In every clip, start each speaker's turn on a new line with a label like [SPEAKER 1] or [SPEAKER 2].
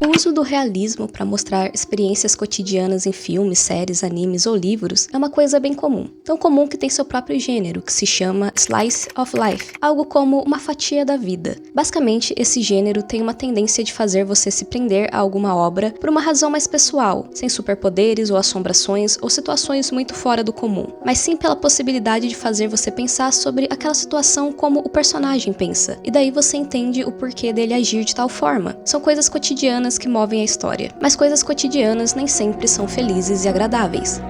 [SPEAKER 1] O uso do realismo para mostrar experiências cotidianas em filmes, séries, animes ou livros é uma coisa bem comum. Tão comum que tem seu próprio gênero, que se chama Slice of Life, algo como uma fatia da vida. Basicamente, esse gênero tem uma tendência de fazer você se prender a alguma obra por uma razão mais pessoal, sem superpoderes ou assombrações ou situações muito fora do comum, mas sim pela possibilidade de fazer você pensar sobre aquela situação como o personagem pensa, e daí você entende o porquê dele agir de tal forma. São coisas cotidianas que movem a história, mas coisas cotidianas nem sempre são felizes e agradáveis.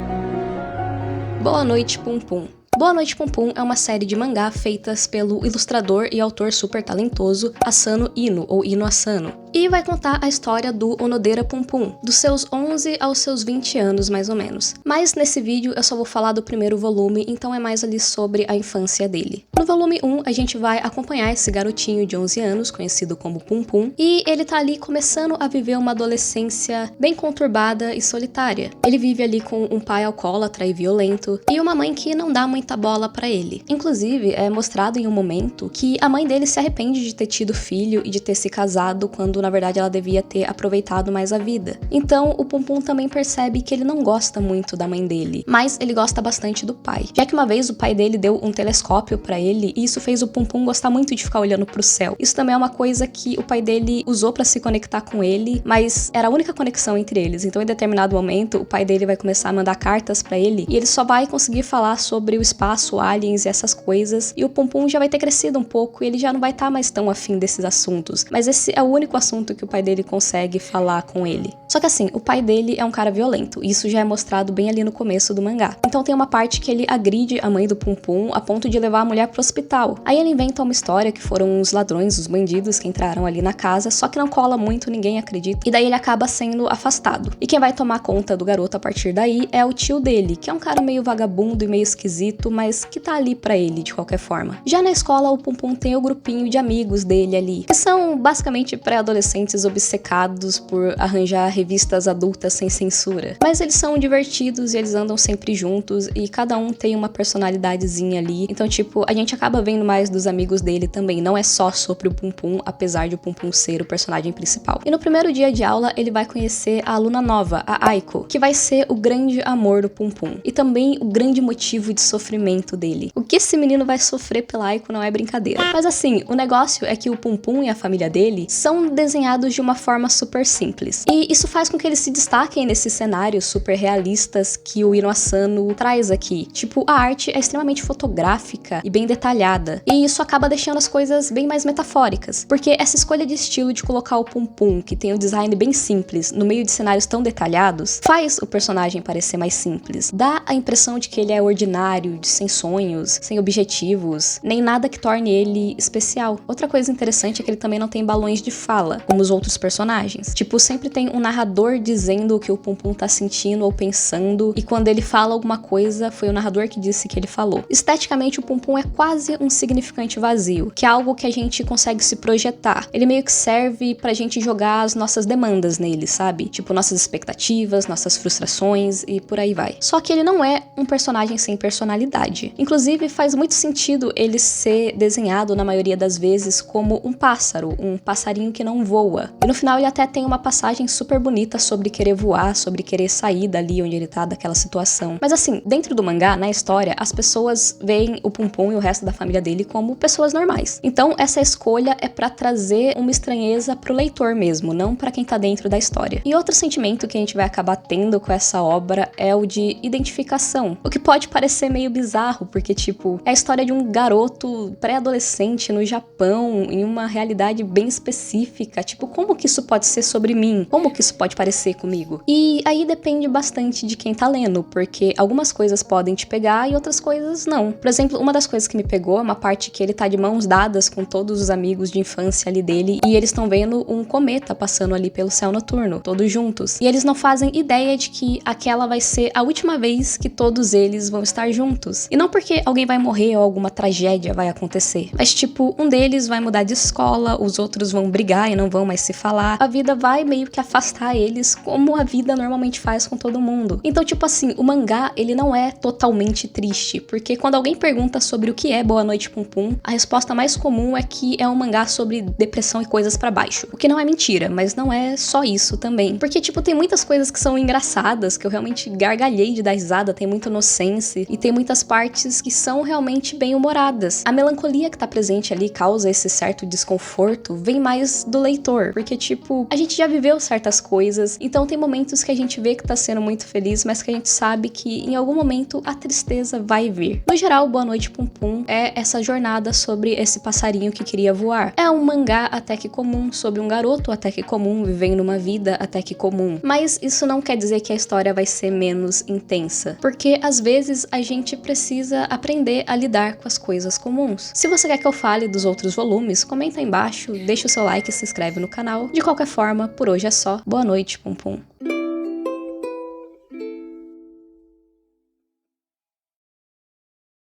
[SPEAKER 1] Boa noite, Pum Pum. Boa Noite Pum Pum é uma série de mangá feitas pelo ilustrador e autor super talentoso Asano Ino, ou Ino Asano, e vai contar a história do Onodera Pum Pum, dos seus 11 aos seus 20 anos mais ou menos. Mas nesse vídeo eu só vou falar do primeiro volume, então é mais ali sobre a infância dele. No volume 1 a gente vai acompanhar esse garotinho de 11 anos, conhecido como Pum Pum, e ele tá ali começando a viver uma adolescência bem conturbada e solitária. Ele vive ali com um pai alcoólatra e violento, e uma mãe que não dá muita bola pra ele. Inclusive, é mostrado em um momento que a mãe dele se arrepende de ter tido filho e de ter se casado quando na verdade ela devia ter aproveitado mais a vida. Então o Pum Pum também percebe que ele não gosta muito da mãe dele, mas ele gosta bastante do pai. Já que uma vez o pai dele deu um telescópio pra ele e isso fez o Pum Pum gostar muito de ficar olhando pro céu. Isso também é uma coisa que o pai dele usou pra se conectar com ele, mas era a única conexão entre eles. Então em determinado momento o pai dele vai começar a mandar cartas pra ele e ele só vai conseguir falar sobre o espaço, aliens e essas coisas, e o Pum Pum já vai ter crescido um pouco e ele já não vai estar mais tão afim desses assuntos. Mas esse é o único assunto que o pai dele consegue falar com ele. Só que assim, o pai dele é um cara violento, e isso já é mostrado bem ali no começo do mangá. Então tem uma parte que ele agride a mãe do Pum Pum a ponto de levar a mulher pro hospital. Aí ele inventa uma história que foram os ladrões, os bandidos que entraram ali na casa, só que não cola muito, ninguém acredita, e daí ele acaba sendo afastado. E quem vai tomar conta do garoto a partir daí é o tio dele, que é um cara meio vagabundo e meio esquisito, mas que tá ali pra ele de qualquer forma. Já na escola, o Pum Pum tem o grupinho de amigos dele ali, que são basicamente pré-adolescentes obcecados por arranjar revistas adultas sem censura. Mas eles são divertidos e eles andam sempre juntos e cada um tem uma personalidadezinha ali. Então, tipo, a gente acaba vendo mais dos amigos dele também. Não é só sobre o Pum Pum, apesar de o Pum Pum ser o personagem principal. E no primeiro dia de aula, ele vai conhecer a aluna nova, a Aiko, que vai ser o grande amor do Pum Pum. E também o grande motivo de sofrimento dele. O que esse menino vai sofrer pela Aiko não é brincadeira. Mas assim, o negócio é que o Pum Pum e a família dele são desenhados de uma forma super simples. E isso faz com que eles se destaquem nesses cenários super realistas que o Ino Asano traz aqui. Tipo, a arte é extremamente fotográfica e bem detalhada. E isso acaba deixando as coisas bem mais metafóricas. Porque essa escolha de estilo de colocar o Pum Pum, que tem um design bem simples, no meio de cenários tão detalhados, faz o personagem parecer mais simples. Dá a impressão de que ele é ordinário, sem sonhos, sem objetivos, nem nada que torne ele especial. Outra coisa interessante é que ele também não tem balões de fala, como os outros personagens. Tipo, sempre tem um narrador dizendo o que o Pum Pum tá sentindo ou pensando, e quando ele fala alguma coisa, foi o narrador que disse que ele falou. Esteticamente, o Pum Pum é quase um significante vazio, que é algo que a gente consegue se projetar. Ele meio que serve pra gente jogar as nossas demandas nele, sabe? Tipo, nossas expectativas, nossas frustrações e por aí vai. Só que ele não é um personagem sem personalidade. Inclusive, faz muito sentido ele ser desenhado, na maioria das vezes, como um pássaro, um passarinho que não voa. E no final ele até tem uma passagem super bonita sobre querer voar, sobre querer sair dali onde ele tá, daquela situação. Mas assim, dentro do mangá, na história, as pessoas veem o Pum Pum e o resto da família dele como pessoas normais. Então essa escolha é pra trazer uma estranheza pro leitor mesmo, não pra quem tá dentro da história. E outro sentimento que a gente vai acabar tendo com essa obra é o de identificação. O que pode parecer meio bizarro, porque tipo, é a história de um garoto pré-adolescente no Japão, em uma realidade bem específica. Tipo, como que isso pode ser sobre mim? Como que isso pode parecer comigo? E aí depende bastante de quem tá lendo, porque algumas coisas podem te pegar e outras coisas não. Por exemplo, uma das coisas que me pegou é uma parte que ele tá de mãos dadas com todos os amigos de infância ali dele e eles estão vendo um cometa passando ali pelo céu noturno, todos juntos. E eles não fazem ideia de que aquela vai ser a última vez que todos eles vão estar juntos. E não porque alguém vai morrer ou alguma tragédia vai acontecer, mas tipo, um deles vai mudar de escola, os outros vão brigar e não não vão mais se falar, a vida vai meio que afastar eles como a vida normalmente faz com todo mundo. Então, tipo assim, o mangá, ele não é totalmente triste, porque quando alguém pergunta sobre o que é Boa Noite Pum Pum, a resposta mais comum é que é um mangá sobre depressão e coisas pra baixo. O que não é mentira, mas não é só isso também. Porque, tipo, tem muitas coisas que são engraçadas, que eu realmente gargalhei de dar risada, tem muita inocência, e tem muitas partes que são realmente bem humoradas. A melancolia que tá presente ali causa esse certo desconforto, vem mais do leitor, porque, tipo, a gente já viveu certas coisas, então tem momentos que a gente vê que tá sendo muito feliz, mas que a gente sabe que em algum momento a tristeza vai vir. No geral, Boa Noite Pum Pum é essa jornada sobre esse passarinho que queria voar. É um mangá até que comum sobre um garoto até que comum vivendo uma vida até que comum. Mas isso não quer dizer que a história vai ser menos intensa, porque às vezes a gente precisa aprender a lidar com as coisas comuns. Se você quer que eu fale dos outros volumes, comenta aí embaixo, deixa o seu like e se inscreve no canal. De qualquer forma, por hoje é só. Boa noite, Pum Pum.